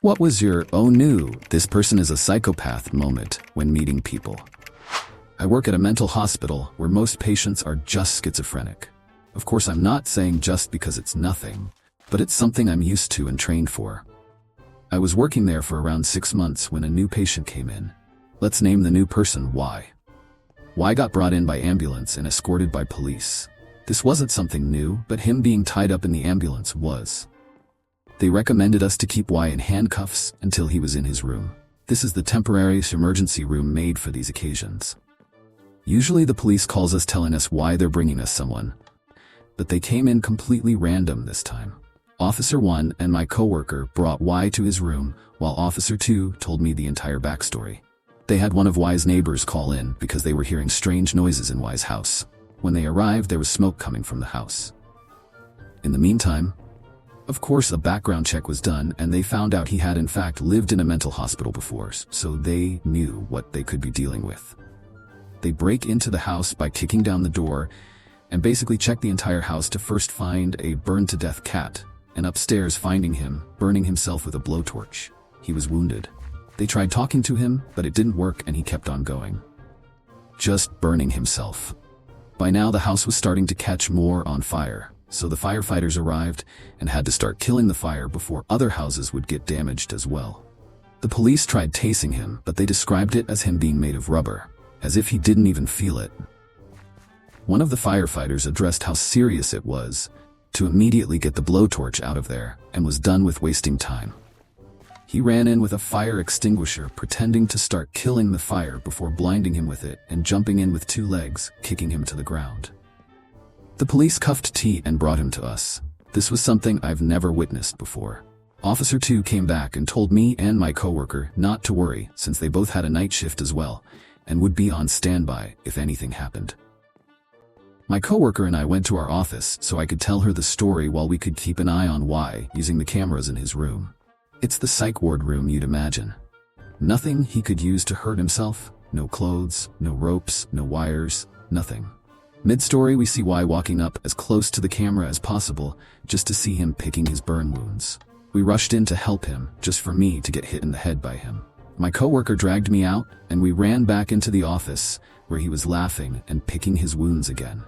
What was your "oh no, this person is a psychopath" moment when meeting people? I work at a mental hospital where most patients are just schizophrenic. Of course, I'm not saying just because it's nothing, but it's something I'm used to and trained for. I was working there for around 6 months when a new patient came in. Let's name the new person Y. Y got brought in by ambulance and escorted by police. This wasn't something new, but him being tied up in the ambulance was. They recommended us to keep Y in handcuffs until he was in his room. This is the temporary emergency room made for these occasions. Usually the police calls us telling us why they're bringing us someone, but they came in completely random this time. Officer 1 and my coworker brought Y to his room, while Officer 2 told me the entire backstory. They had one of Y's neighbors call in because they were hearing strange noises in Y's house. When they arrived, there was smoke coming from the house. In the meantime, of course, a background check was done and they found out he had in fact lived in a mental hospital before, so they knew what they could be dealing with. They break into the house by kicking down the door and basically check the entire house to first find a burned-to-death cat, and upstairs finding him burning himself with a blowtorch. He was wounded. They tried talking to him, but it didn't work and he kept on going. Just burning himself. By now the house was starting to catch more on fire, so the firefighters arrived and had to start killing the fire before other houses would get damaged as well. The police tried tasing him, but they described it as him being made of rubber, as if he didn't even feel it. One of the firefighters addressed how serious it was to immediately get the blowtorch out of there and was done with wasting time. He ran in with a fire extinguisher, pretending to start killing the fire before blinding him with it and jumping in with 2 legs, kicking him to the ground. The police cuffed T and brought him to us. This was something I've never witnessed before. Officer 2 came back and told me and my coworker not to worry since they both had a night shift as well and would be on standby if anything happened. My coworker and I went to our office so I could tell her the story while we could keep an eye on Y using the cameras in his room. It's the psych ward room you'd imagine. Nothing he could use to hurt himself, no clothes, no ropes, no wires, nothing. Mid-story we see Y walking up as close to the camera as possible just to see him picking his burn wounds. We rushed in to help him just for me to get hit in the head by him. My coworker dragged me out and we ran back into the office where he was laughing and picking his wounds again.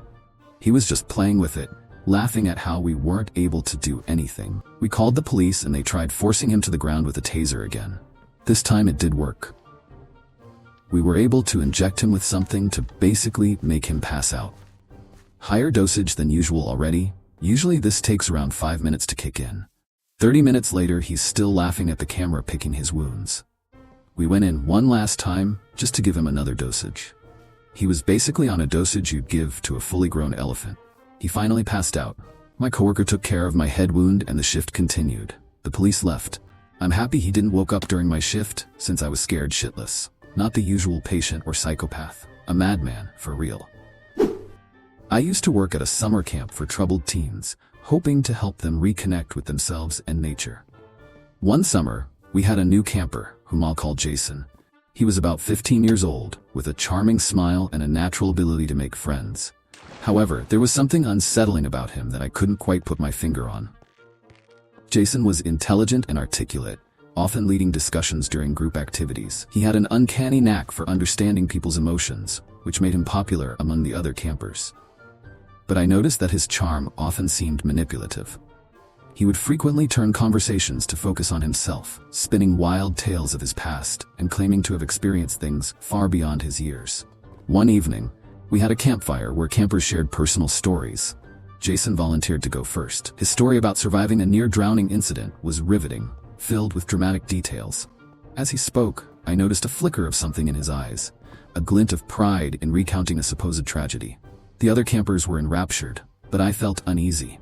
He was just playing with it, laughing at how we weren't able to do anything. We called the police and they tried forcing him to the ground with a taser again. This time it did work. We were able to inject him with something to basically make him pass out. Higher dosage than usual already. Usually this takes around 5 minutes to kick in. 30 minutes later he's still laughing at the camera picking his wounds. We went in one last time just to give him another dosage. He was basically on a dosage you'd give to a fully grown elephant. He finally passed out. My coworker took care of my head wound and the shift continued. The police left. I'm happy he didn't woke up during my shift since I was scared shitless. Not the usual patient or psychopath. A madman, for real. I used to work at a summer camp for troubled teens, hoping to help them reconnect with themselves and nature. One summer, we had a new camper, whom I'll call Jason. He was about 15 years old, with a charming smile and a natural ability to make friends. However, there was something unsettling about him that I couldn't quite put my finger on. Jason was intelligent and articulate, often leading discussions during group activities. He had an uncanny knack for understanding people's emotions, which made him popular among the other campers. But I noticed that his charm often seemed manipulative. He would frequently turn conversations to focus on himself, spinning wild tales of his past and claiming to have experienced things far beyond his years. One evening, we had a campfire where campers shared personal stories. Jason volunteered to go first. His story about surviving a near-drowning incident was riveting, filled with dramatic details. As he spoke, I noticed a flicker of something in his eyes, a glint of pride in recounting a supposed tragedy. The other campers were enraptured, but I felt uneasy.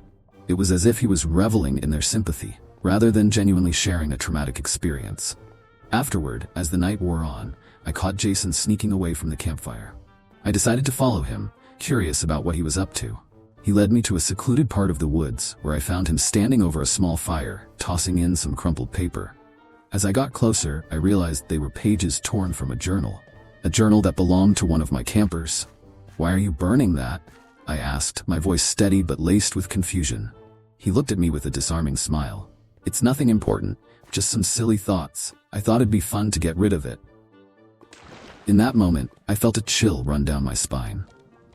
It was as if he was reveling in their sympathy, rather than genuinely sharing a traumatic experience. Afterward, as the night wore on, I caught Jason sneaking away from the campfire. I decided to follow him, curious about what he was up to. He led me to a secluded part of the woods, where I found him standing over a small fire, tossing in some crumpled paper. As I got closer, I realized they were pages torn from a journal that belonged to one of my campers. "Why are you burning that?" I asked, my voice steady but laced with confusion. He looked at me with a disarming smile. "It's nothing important, Just some silly thoughts. I thought it'd be fun to get rid of it. In that moment, I felt a chill run down my spine.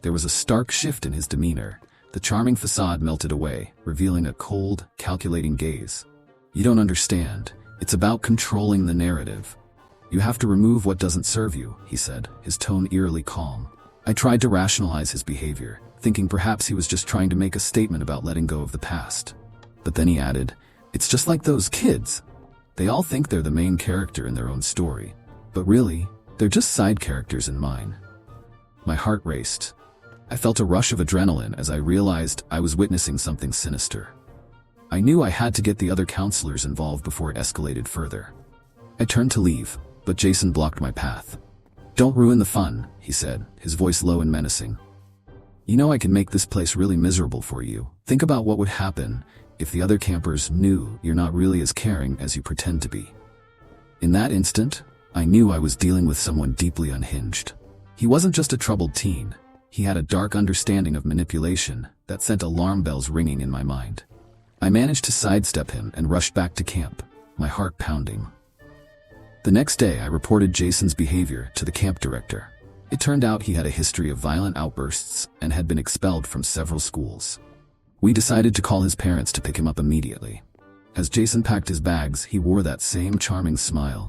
There was a stark shift in his demeanor. The charming facade melted away, revealing a cold, calculating gaze. You don't understand. It's about controlling the narrative. You have to remove what doesn't serve you, he said, his tone eerily calm. I tried to rationalize his behavior, thinking perhaps he was just trying to make a statement about letting go of the past. But then he added, "It's just like those kids. They all think they're the main character in their own story. But really, they're just side characters in mine." My heart raced. I felt a rush of adrenaline as I realized I was witnessing something sinister. I knew I had to get the other counselors involved before it escalated further. I turned to leave, but Jason blocked my path. "Don't ruin the fun," he said, his voice low and menacing. "You know I can make this place really miserable for you. Think about what would happen if the other campers knew you're not really as caring as you pretend to be." In that instant, I knew I was dealing with someone deeply unhinged. He wasn't just a troubled teen. He had a dark understanding of manipulation that sent alarm bells ringing in my mind. I managed to sidestep him and rushed back to camp, my heart pounding. The next day, I reported Jason's behavior to the camp director. It turned out he had a history of violent outbursts and had been expelled from several schools. We decided to call his parents to pick him up immediately. As Jason packed his bags, he wore that same charming smile,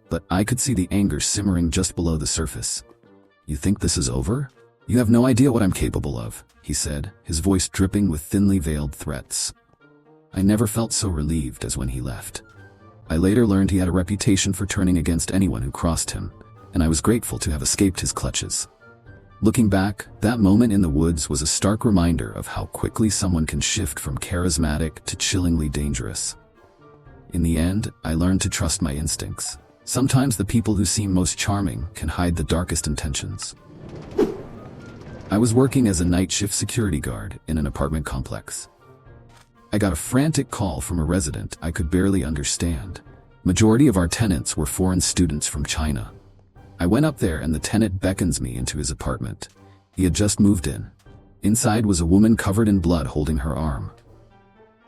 but I could see the anger simmering just below the surface. "You think this is over? You have no idea what I'm capable of," he said, his voice dripping with thinly veiled threats. I never felt so relieved as when he left. I later learned he had a reputation for turning against anyone who crossed him, and I was grateful to have escaped his clutches. Looking back, that moment in the woods was a stark reminder of how quickly someone can shift from charismatic to chillingly dangerous. In the end, I learned to trust my instincts. Sometimes the people who seem most charming can hide the darkest intentions. I was working as a night shift security guard in an apartment complex. I got a frantic call from a resident I could barely understand. Majority of our tenants were foreign students from China. I went up there and the tenant beckons me into his apartment. He had just moved in. Inside was a woman covered in blood holding her arm.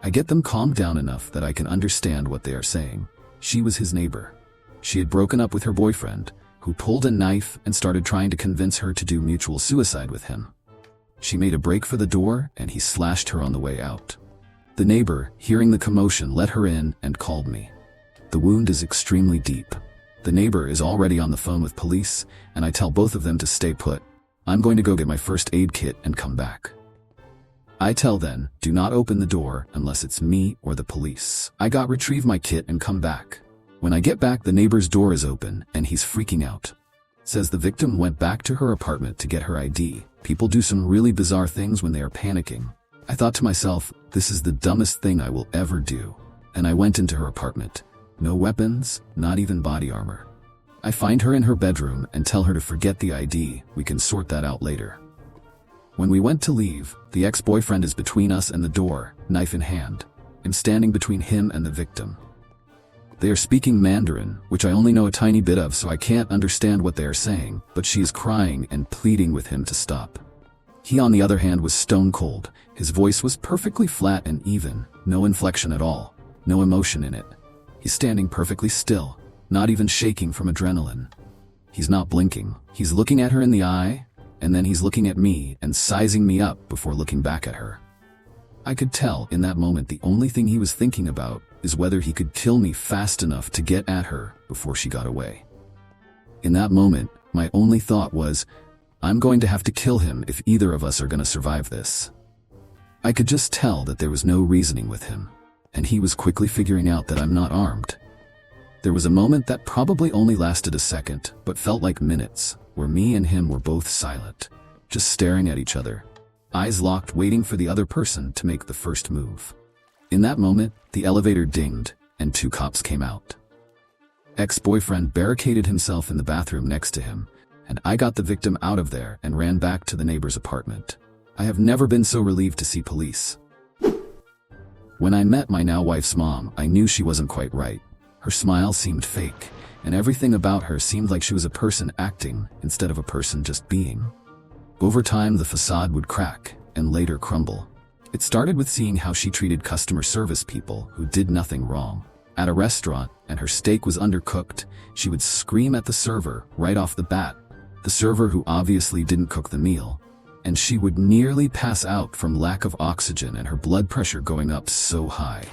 I get them calmed down enough that I can understand what they are saying. She was his neighbor. She had broken up with her boyfriend, who pulled a knife and started trying to convince her to do mutual suicide with him. She made a break for the door and he slashed her on the way out. The neighbor, hearing the commotion, let her in and called me. The wound is extremely deep. The neighbor is already on the phone with police, and I tell both of them to stay put. I'm going to go get my first aid kit and come back. I tell them, do not open the door unless it's me or the police. I got retrieve my kit and come back. When I get back, the neighbor's door is open and he's freaking out. Says the victim went back to her apartment to get her ID. People do some really bizarre things when they are panicking. I thought to myself, this is the dumbest thing I will ever do. And I went into her apartment. No weapons, not even body armor. I find her in her bedroom and tell her to forget the ID, we can sort that out later. When we went to leave, the ex-boyfriend is between us and the door, knife in hand. I'm standing between him and the victim. They are speaking Mandarin, which I only know a tiny bit of, so I can't understand what they are saying, but she is crying and pleading with him to stop. He, on the other hand, was stone cold. His voice was perfectly flat and even, no inflection at all, no emotion in it. He's standing perfectly still, not even shaking from adrenaline. He's not blinking. He's looking at her in the eye, and then he's looking at me and sizing me up before looking back at her. I could tell in that moment the only thing he was thinking about is whether he could kill me fast enough to get at her before she got away. In that moment, my only thought was, I'm going to have to kill him if either of us are going to survive this. I could just tell that there was no reasoning with him, and he was quickly figuring out that I'm not armed. There was a moment that probably only lasted a second, but felt like minutes, where me and him were both silent, just staring at each other, eyes locked, waiting for the other person to make the first move. In that moment, the elevator dinged, and 2 cops came out. Ex-boyfriend barricaded himself in the bathroom next to him, and I got the victim out of there and ran back to the neighbor's apartment. I have never been so relieved to see police. When I met my now wife's mom, I knew she wasn't quite right. Her smile seemed fake, and everything about her seemed like she was a person acting instead of a person just being. Over time, the facade would crack and later crumble. It started with seeing how she treated customer service people who did nothing wrong. At a restaurant, and her steak was undercooked, she would scream at the server right off the bat, the server who obviously didn't cook the meal, and she would nearly pass out from lack of oxygen and her blood pressure going up so high.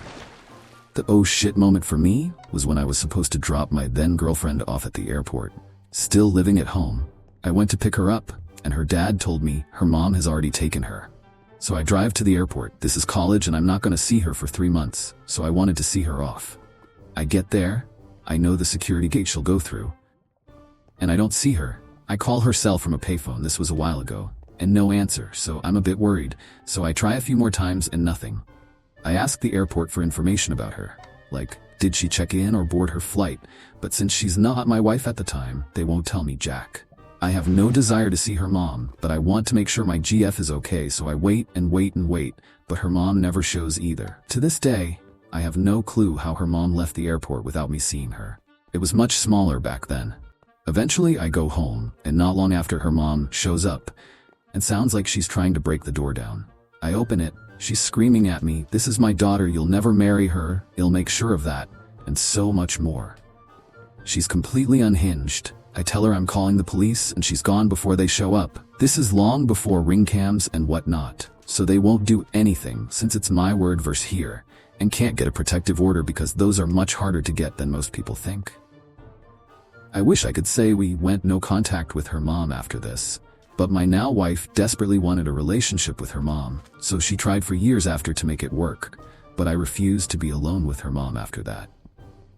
The oh shit moment for me was when I was supposed to drop my then girlfriend off at the airport. Still living at home, I went to pick her up, and her dad told me her mom has already taken her. So I drive to the airport. This is college and I'm not going to see her for 3 months, so I wanted to see her off. I get there, I know the security gate she'll go through, and I don't see her. I call her cell from a payphone, this was a while ago, and no answer, so I'm a bit worried, so I try a few more times and nothing. I ask the airport for information about her, like, did she check in or board her flight, but since she's not my wife at the time, they won't tell me jack. I have no desire to see her mom, but I want to make sure my GF is okay, so I wait and wait and wait, but her mom never shows either. To this day, I have no clue how her mom left the airport without me seeing her. It was much smaller back then. Eventually I go home, and not long after her mom shows up, and sounds like she's trying to break the door down. I open it, she's screaming at me, "This is my daughter, you'll never marry her, I'll make sure of that," and so much more. She's completely unhinged. I tell her I'm calling the police and she's gone before they show up. This is long before ring cams and whatnot, so they won't do anything since it's my word versus here, and can't get a protective order because those are much harder to get than most people think. I wish I could say we went no contact with her mom after this, but my now wife desperately wanted a relationship with her mom, so she tried for years after to make it work, but I refused to be alone with her mom after that.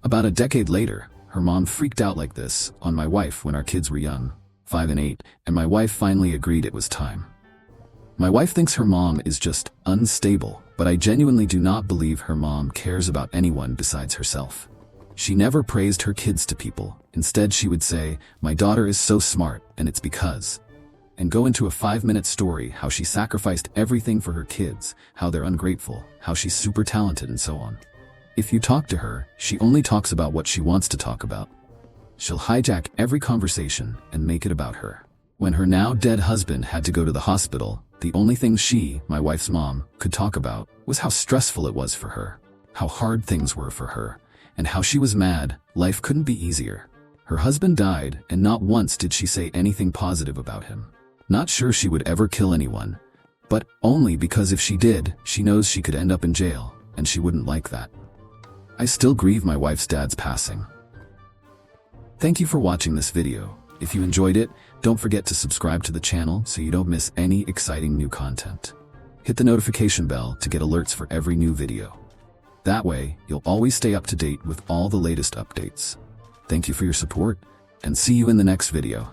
About a decade later, her mom freaked out like this on my wife when our kids were young, 5 and 8, and my wife finally agreed it was time. My wife thinks her mom is just unstable, but I genuinely do not believe her mom cares about anyone besides herself. She never praised her kids to people. Instead, she would say, "My daughter is so smart, and it's because," and go into a 5-minute story how she sacrificed everything for her kids, how they're ungrateful, how she's super talented, and so on. If you talk to her, she only talks about what she wants to talk about. She'll hijack every conversation and make it about her. When her now dead husband had to go to the hospital, the only thing she, my wife's mom, could talk about was how stressful it was for her, how hard things were for her, and how she was mad life couldn't be easier. Her husband died, and not once did she say anything positive about him. Not sure she would ever kill anyone, but only because if she did, she knows she could end up in jail, and she wouldn't like that. I still grieve my wife's dad's passing. Thank you for watching this video. If you enjoyed it, don't forget to subscribe to the channel so you don't miss any exciting new content. Hit the notification bell to get alerts for every new video. That way, you'll always stay up to date with all the latest updates. Thank you for your support, and see you in the next video.